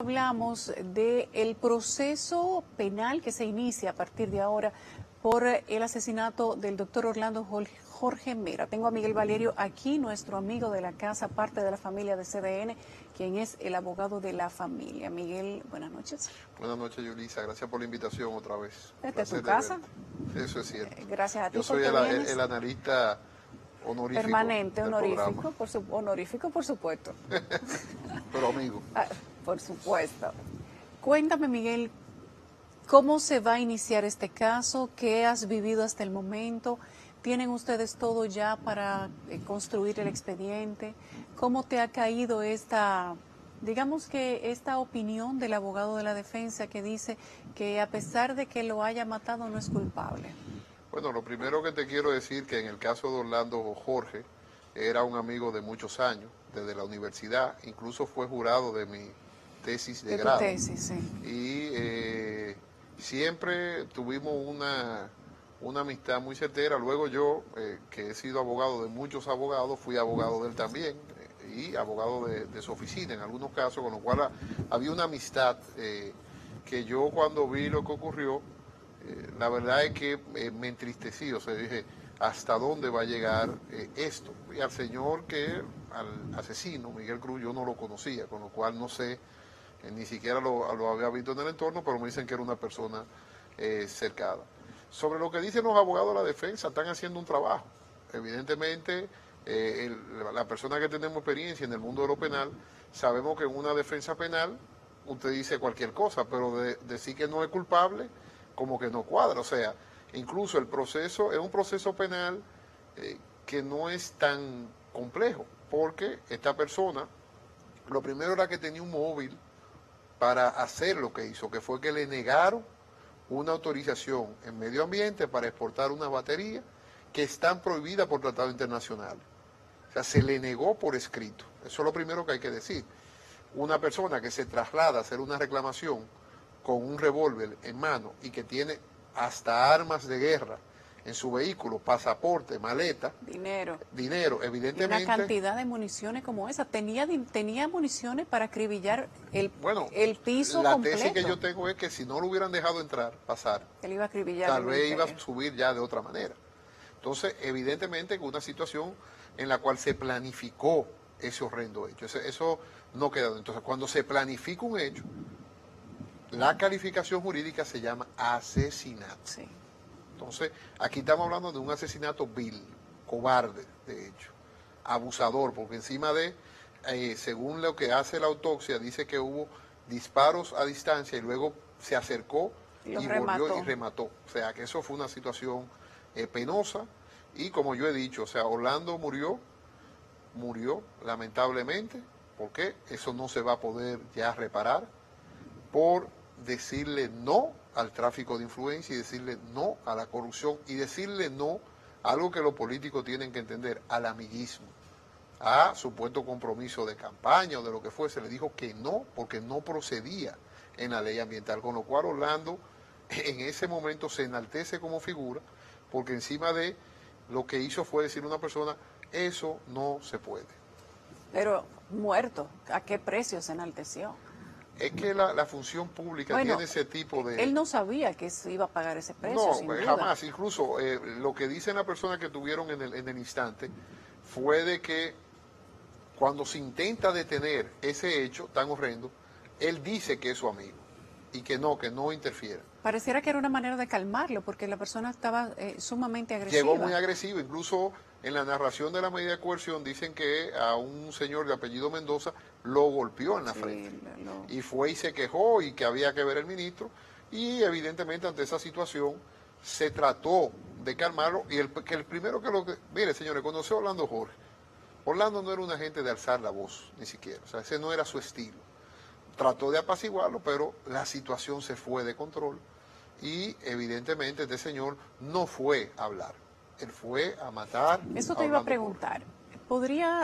Hablamos del proceso penal que se inicia a partir de ahora por el asesinato del doctor Orlando Jorge Mera. Tengo a Miguel Valerio aquí, nuestro amigo de la casa, parte de la familia de CDN, quien es el abogado de la familia. Miguel, buenas noches. Buenas noches, Yulisa. Gracias por la invitación otra vez. Esta es tu casa. Eso es cierto. Gracias a ti. Yo soy el analista honorífico permanente, del honorífico, honorífico, por supuesto. Pero amigo. Por supuesto. Cuéntame, Miguel, ¿cómo se va a iniciar este caso? ¿Qué has vivido hasta el momento? ¿Tienen ustedes todo ya para construir el expediente? ¿Cómo te ha caído esta opinión del abogado de la defensa que dice que a pesar de que lo haya matado no es culpable? Bueno, lo primero que te quiero decir que en el caso de Orlando Jorge era un amigo de muchos años, desde la universidad, incluso fue jurado de mi tesis de grado. Tesis, sí. Y siempre tuvimos una amistad muy certera. Luego yo, que he sido abogado de muchos abogados, fui abogado de él también y abogado de su oficina en algunos casos, con lo cual había una amistad que yo cuando vi lo que ocurrió, la verdad es que me entristecí, o sea, dije, ¿hasta dónde va a llegar esto? Y al señor al asesino, Miguel Cruz, yo no lo conocía, con lo cual no sé, ni siquiera lo había visto en el entorno, pero me dicen que era una persona cercana. Sobre lo que dicen los abogados de la defensa, están haciendo un trabajo. Evidentemente, la persona que tenemos experiencia en el mundo de lo penal, sabemos que en una defensa penal usted dice cualquier cosa, pero decir que no es culpable, como que no cuadra. O sea, incluso el proceso es un proceso penal que no es tan complejo, porque esta persona, lo primero era que tenía un móvil para hacer lo que hizo, que fue que le negaron una autorización en medio ambiente para exportar unas baterías que están prohibidas por tratados internacionales. O sea, se le negó por escrito. Eso es lo primero que hay que decir. Una persona que se traslada a hacer una reclamación con un revólver en mano y que tiene hasta armas de guerra en su vehículo, pasaporte, maleta, dinero, evidentemente. Y una cantidad de municiones como esa. Tenía municiones para acribillar el piso la completo. La tesis que yo tengo es que si no lo hubieran dejado pasar, él iba a acribillar tal vez iba a subir ya de otra manera. Entonces, evidentemente, una situación en la cual se planificó ese horrendo hecho. Eso no queda. Entonces, cuando se planifica un hecho, la calificación jurídica se llama asesinato. Sí. Entonces, aquí estamos hablando de un asesinato vil, cobarde, de hecho, abusador, porque encima según lo que hace la autopsia, dice que hubo disparos a distancia y luego se acercó y volvió y remató. O sea, que eso fue una situación penosa y como yo he dicho, o sea, Orlando murió lamentablemente, porque eso no se va a poder ya reparar, por decirle no al tráfico de influencia y decirle no a la corrupción y decirle no a algo que los políticos tienen que entender, al amiguismo, a supuesto compromiso de campaña o de lo que fuese. Le dijo que no, porque no procedía en la ley ambiental, con lo cual Orlando en ese momento se enaltece como figura, porque encima de lo que hizo fue decir a una persona, eso no se puede. Pero muerto, ¿a qué precio se enalteció? Es que la función pública tiene ese tipo de... Él no sabía que se iba a pagar ese precio, no, sin duda. Jamás. Incluso lo que dicen las personas que tuvieron en el instante fue de que cuando se intenta detener ese hecho tan horrendo, él dice que es su amigo y que no interfiere. Pareciera que era una manera de calmarlo, porque la persona estaba sumamente agresiva. Llegó muy agresivo, incluso en la narración de la medida de coerción dicen que a un señor de apellido Mendoza lo golpeó en la frente. Y fue y se quejó y que había que ver el ministro. Y evidentemente ante esa situación se trató de calmarlo. Y el primero que Mire, señores, conoció a Orlando Jorge. Orlando no era una gente de alzar la voz, ni siquiera. O sea, ese no era su estilo. Trató de apaciguarlo, pero la situación se fue de control. Y evidentemente este señor no fue a hablar. Él fue a matar. Eso te iba a preguntar.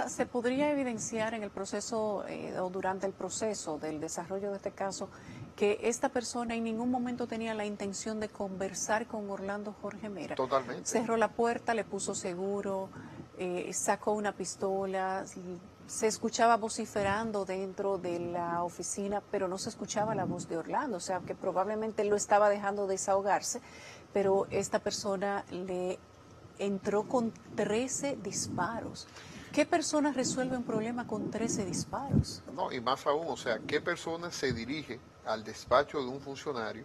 ¿Se podría evidenciar en el proceso o durante el proceso del desarrollo de este caso que esta persona en ningún momento tenía la intención de conversar con Orlando Jorge Mera? Totalmente. Cerró la puerta, le puso seguro, sacó una pistola, se escuchaba vociferando dentro de la oficina, pero no se escuchaba la voz de Orlando, o sea que probablemente él lo estaba dejando desahogarse, pero esta persona le entró con 13 disparos. ¿Qué persona resuelve un problema con 13 disparos? No, y más aún, o sea, ¿qué persona se dirige al despacho de un funcionario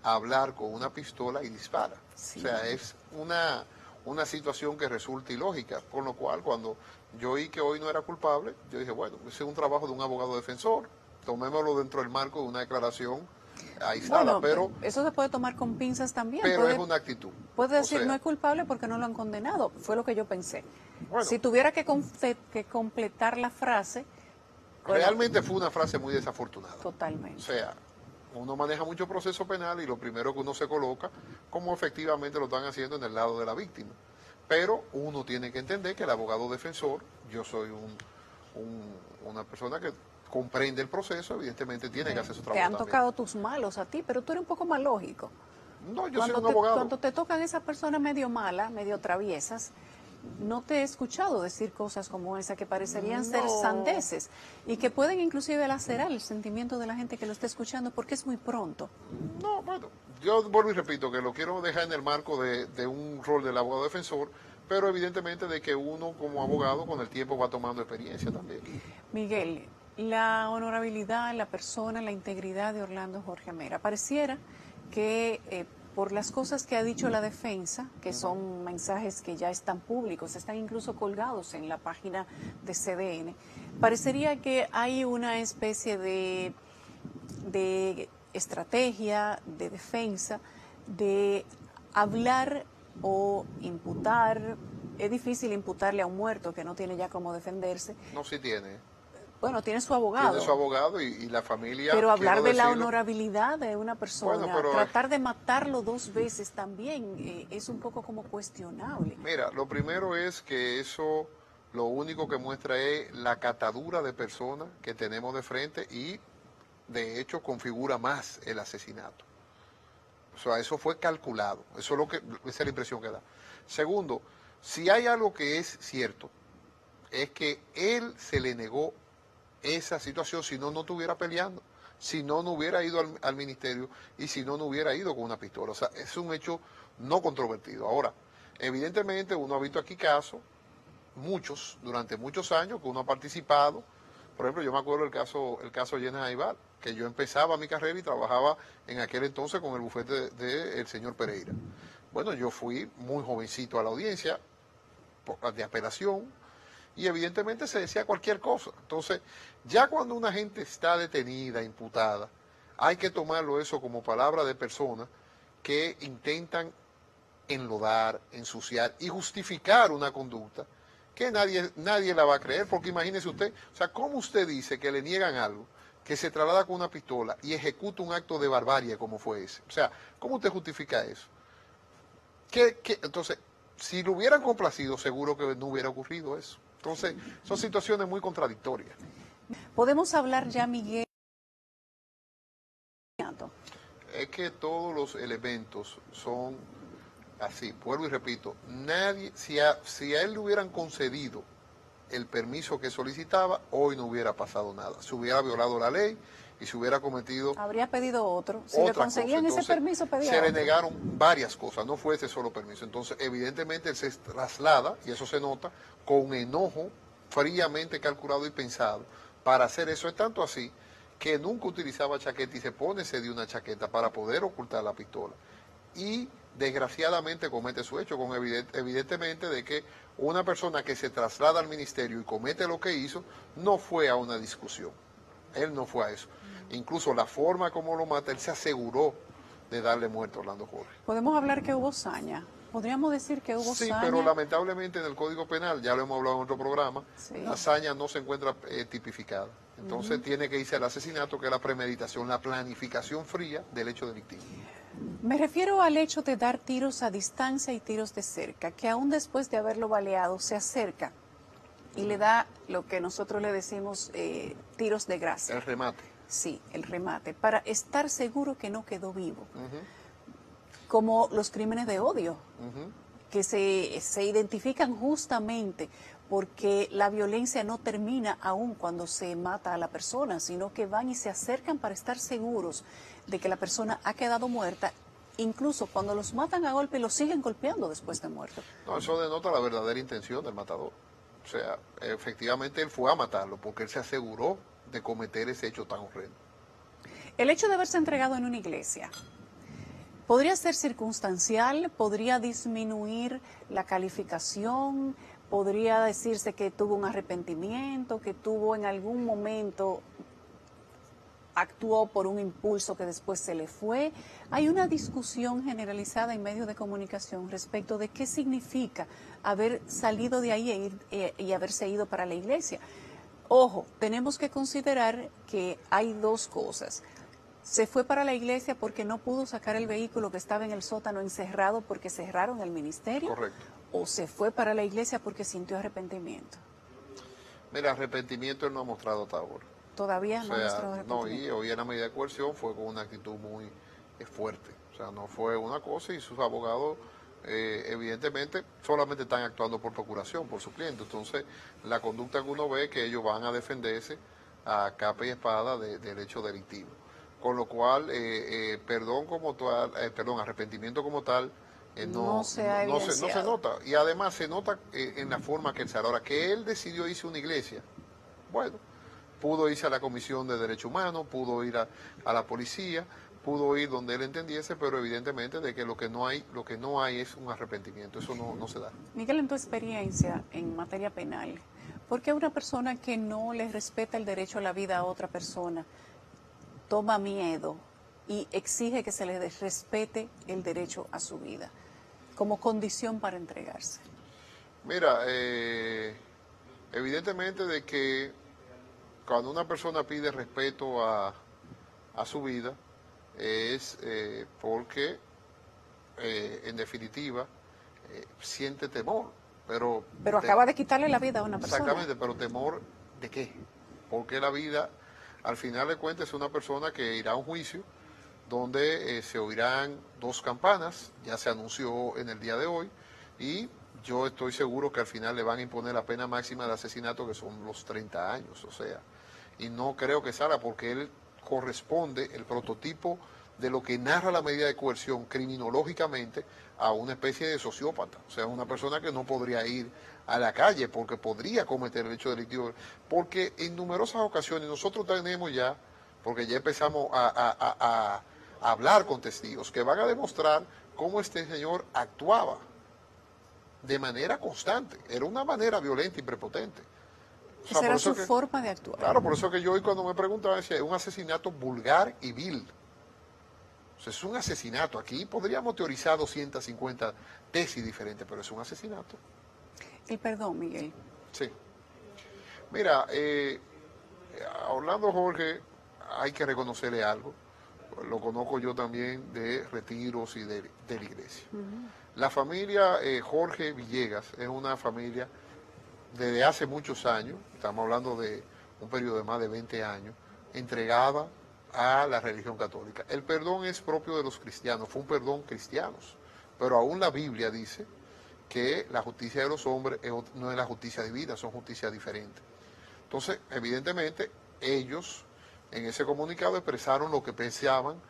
a hablar con una pistola y dispara? Sí. O sea, es una situación que resulta ilógica, con lo cual cuando yo oí que hoy no era culpable, yo dije, bueno, ese es un trabajo de un abogado defensor, tomémoslo dentro del marco de una declaración aislada, Bueno, eso se puede tomar con pinzas también. pero es una actitud. Puede O decir, sea, no es culpable porque no lo han condenado. Fue lo que yo pensé. bueno, Si tuviera que completar la frase, bueno, realmente fue una frase muy desafortunada. O totalmente. sea, uno maneja mucho proceso penal y lo primero que uno se coloca, como efectivamente lo están haciendo en el lado de la víctima. Pero uno tiene que entender que el abogado defensor, yo soy una persona que comprende el proceso, evidentemente tiene que hacer su Te trabajo han también. tocado tus malos a ti, pero tú eres un poco más lógico. No, yo soy un abogado. Cuando te tocan esas personas medio malas, medio traviesas, no te he escuchado decir cosas como esa que parecerían ser sandeces y que pueden inclusive lacerar el sentimiento de la gente que lo está escuchando porque es muy pronto. No, bueno, yo vuelvo y repito que lo quiero dejar en el marco de un rol del abogado defensor, pero evidentemente de que uno como abogado con el tiempo va tomando experiencia también. Miguel, la honorabilidad, la persona, la integridad de Orlando Jorge Mera, pareciera que por las cosas que ha dicho la defensa, que son mensajes que ya están públicos, están incluso colgados en la página de CDN, parecería que hay una especie de estrategia, de defensa, de hablar o imputar. Es difícil imputarle a un muerto que no tiene ya cómo defenderse. No, sí tiene. Bueno, tiene su abogado. Tiene su abogado y la familia. Pero hablar de la decirlo, honorabilidad de una persona, bueno, pero, tratar de matarlo 2 veces también es un poco como cuestionable. Mira, lo primero es que eso lo único que muestra es la catadura de personas que tenemos de frente y de hecho configura más el asesinato. O sea, eso fue calculado. Eso es lo que, esa es la impresión que da. Segundo, si hay algo que es cierto, es que él se le negó esa situación, si no, no estuviera peleando, si no, no hubiera ido al ministerio y si no, no hubiera ido con una pistola. O sea, es un hecho no controvertido. Ahora, evidentemente uno ha visto aquí casos, muchos, durante muchos años, que uno ha participado. Por ejemplo, yo me acuerdo el caso Llena Aibar, que yo empezaba mi carrera y trabajaba en aquel entonces con el bufete del señor Pereira. Bueno, yo fui muy jovencito a la audiencia de apelación, y evidentemente se decía cualquier cosa. Entonces, ya cuando una gente está detenida, imputada, hay que tomarlo eso como palabra de personas que intentan enlodar, ensuciar y justificar una conducta que nadie la va a creer, porque imagínese usted, o sea, ¿cómo usted dice que le niegan algo, que se traslada con una pistola y ejecuta un acto de barbarie como fue ese? O sea, ¿cómo usted justifica eso? Entonces, si lo hubieran complacido, seguro que no hubiera ocurrido eso. Entonces, son situaciones muy contradictorias. ¿Podemos hablar ya, Miguel? Es que todos los elementos son así, vuelvo y repito, nadie, si a él le hubieran concedido el permiso que solicitaba, hoy no hubiera pasado nada. Se hubiera violado la ley y se hubiera cometido... Habría pedido otro. Si le conseguían ese permiso, pedía se otro. le negaron varias cosas, no fue ese solo permiso. Entonces, evidentemente, él se traslada, y eso se nota, con enojo fríamente calculado y pensado para hacer eso. Es tanto así que nunca utilizaba chaqueta y se dio una chaqueta para poder ocultar la pistola. Y desgraciadamente comete su hecho, con evidentemente de que una persona que se traslada al ministerio y comete lo que hizo, no fue a una discusión. Él no fue a eso. Incluso la forma como lo mata, él se aseguró de darle muerte a Orlando Jorge. Podemos hablar que hubo saña. Podríamos decir que hubo saña. Sí, pero lamentablemente en el Código Penal, ya lo hemos hablado en otro programa, la saña no se encuentra tipificada. Entonces tiene que irse al asesinato, que es la premeditación, la planificación fría del hecho delictivo. Me refiero al hecho de dar tiros a distancia y tiros de cerca, que aún después de haberlo baleado se acerca y le da lo que nosotros le decimos tiros de gracia. El remate. Sí, el remate, para estar seguro que no quedó vivo. Como los crímenes de odio, que se identifican justamente porque la violencia no termina aún cuando se mata a la persona, sino que van y se acercan para estar seguros de que la persona ha quedado muerta. Incluso cuando los matan a golpe, los siguen golpeando después de muerto. No, eso denota la verdadera intención del matador. O sea, efectivamente él fue a matarlo porque él se aseguró de cometer ese hecho tan horrendo. El hecho de haberse entregado en una iglesia, ¿podría ser circunstancial? ¿Podría disminuir la calificación? ¿Podría decirse que tuvo un arrepentimiento, que tuvo en algún momento, actuó por un impulso que después se le fue? Hay una discusión generalizada en medios de comunicación respecto de qué significa haber salido de ahí y haberse ido para la iglesia. Ojo, tenemos que considerar que hay dos cosas. Se fue para la iglesia porque no pudo sacar el vehículo que estaba en el sótano encerrado porque cerraron el ministerio. Correcto. ¿O se fue para la iglesia porque sintió arrepentimiento? Mira, arrepentimiento él no ha mostrado hasta ahora. Todavía O no ha mostrado sea, no, arrepentimiento. y hoy en la medida de coerción fue con una actitud muy fuerte. O sea, no fue una cosa y sus abogados evidentemente solamente están actuando por procuración, por su cliente. Entonces, la conducta que uno ve es que ellos van a defenderse a capa y espada del hecho delictivo. Con lo cual, arrepentimiento como tal, No se ha no se evidenciado. nota. Y además se nota en la forma que él sale. Ahora, que él decidió irse a una iglesia, bueno, pudo irse a la Comisión de Derechos Humanos, pudo ir a la policía, pudo ir donde él entendiese, pero evidentemente de que lo que no hay es un arrepentimiento, eso no se da. Miguel, en tu experiencia en materia penal, ¿por qué una persona que no le respeta el derecho a la vida a otra persona toma miedo y exige que se le respete el derecho a su vida como condición para entregarse? Mira, evidentemente de que cuando una persona pide respeto a su vida es porque en definitiva siente temor, pero acaba de quitarle la vida a una persona. exactamente, pero temor ¿de qué? Porque la vida al final de cuentas es una persona que irá a un juicio donde se oirán 2 campanas, ya se anunció en el día de hoy, y yo estoy seguro que al final le van a imponer la pena máxima de asesinato, que son los 30 años, o sea, y no creo que salga porque él corresponde el prototipo de lo que narra la medida de coerción criminológicamente a una especie de sociópata, o sea, una persona que no podría ir a la calle porque podría cometer el hecho delictivo, porque en numerosas ocasiones nosotros tenemos ya, porque ya empezamos a hablar con testigos que van a demostrar cómo este señor actuaba de manera constante, era una manera violenta y prepotente. O sea, Esa era por eso su que, forma de actuar. claro, por eso que yo hoy cuando me preguntaba decía, es un asesinato vulgar y vil. O sea, es un asesinato. Aquí podríamos teorizar 250 tesis diferentes, pero es un asesinato. El perdón, Miguel. Sí. Mira, a Orlando Jorge hay que reconocerle algo. Lo conozco yo también de retiros y de la iglesia. La familia Jorge Villegas es una familia desde hace muchos años, estamos hablando de un periodo de más de 20 años, entregada a la religión católica. El perdón es propio de los cristianos, fue un perdón cristiano, pero aún la Biblia dice que la justicia de los hombres no es la justicia divina, son justicias diferentes. Entonces, evidentemente, ellos en ese comunicado expresaron lo que pensaban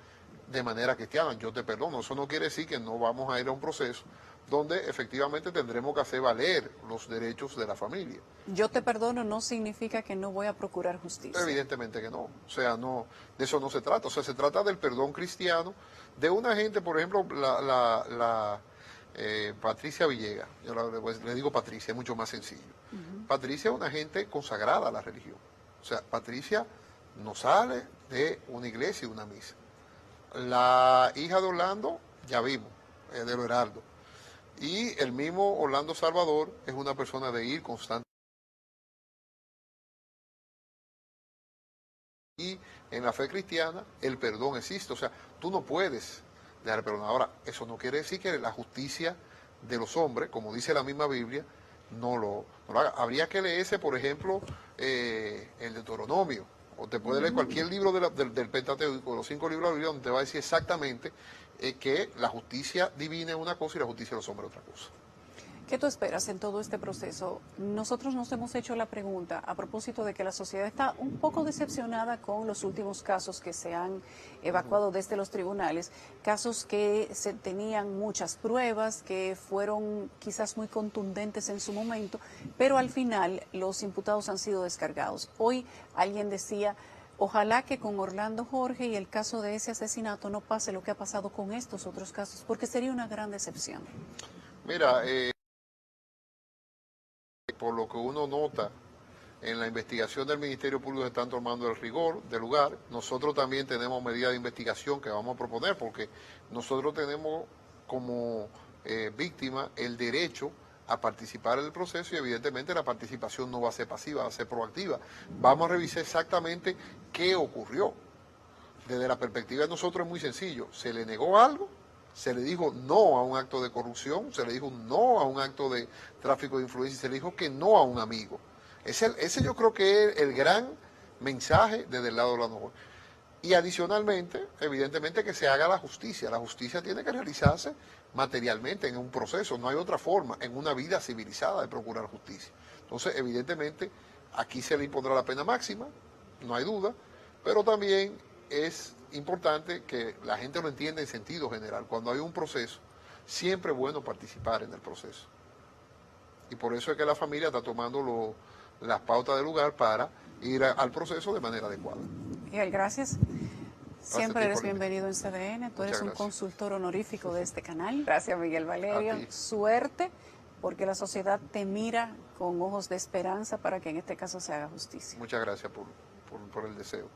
de manera cristiana. Yo te perdono, eso no quiere decir que no vamos a ir a un proceso donde efectivamente tendremos que hacer valer los derechos de la familia. Yo te perdono no significa que no voy a procurar justicia. Evidentemente que no, o sea, no, de eso no se trata, o sea, se trata del perdón cristiano de una gente, por ejemplo, Patricia Villegas, yo le digo Patricia, es mucho más sencillo. Patricia es una gente consagrada a la religión, o sea, Patricia no sale de una iglesia y de una misa. La hija de Orlando, ya vimos, es de lo Heraldo. Y el mismo Orlando Salvador es una persona de ir constante. Y en la fe cristiana el perdón existe, o sea, tú no puedes dejar perdón. Ahora, eso no quiere decir que la justicia de los hombres, como dice la misma Biblia, no lo haga. Habría que leerse, por ejemplo, el Deuteronomio, o te puede leer cualquier libro del Pentateuco, los 5 libros de la Biblia, donde te va a decir exactamente que la justicia divina es una cosa y la justicia de los hombres es otra cosa. ¿Qué tú esperas en todo este proceso? Nosotros nos hemos hecho la pregunta a propósito de que la sociedad está un poco decepcionada con los últimos casos que se han evacuado desde los tribunales, casos que se tenían muchas pruebas, que fueron quizás muy contundentes en su momento, pero al final los imputados han sido descargados. Hoy alguien decía, ojalá que con Orlando Jorge y el caso de ese asesinato no pase lo que ha pasado con estos otros casos, porque sería una gran decepción. Mira, por lo que uno nota en la investigación del Ministerio Público, están tomando el rigor del lugar. Nosotros también tenemos medidas de investigación que vamos a proponer, porque nosotros tenemos como víctima el derecho a participar en el proceso, y evidentemente la participación no va a ser pasiva, va a ser proactiva. Vamos a revisar exactamente qué ocurrió. Desde la perspectiva de nosotros es muy sencillo: se le negó algo, se le dijo no a un acto de corrupción, se le dijo no a un acto de tráfico de influencia, y se le dijo que no a un amigo. Ese yo creo que es el gran mensaje desde el lado de la norma. Y adicionalmente, evidentemente, que se haga la justicia. La justicia tiene que realizarse materialmente en un proceso, no hay otra forma, en una vida civilizada, de procurar justicia. Entonces, evidentemente, aquí se le impondrá la pena máxima, no hay duda, pero también es importante que la gente lo entienda en sentido general. Cuando hay un proceso, siempre es bueno participar en el proceso. Y por eso es que la familia está tomando las pautas del lugar para ir al proceso de manera adecuada. Miguel, gracias. Siempre eres bienvenido en CDN. Tú eres un consultor honorífico de este canal. Gracias, Miguel Valerio. Suerte, porque la sociedad te mira con ojos de esperanza para que en este caso se haga justicia. Muchas gracias por el deseo.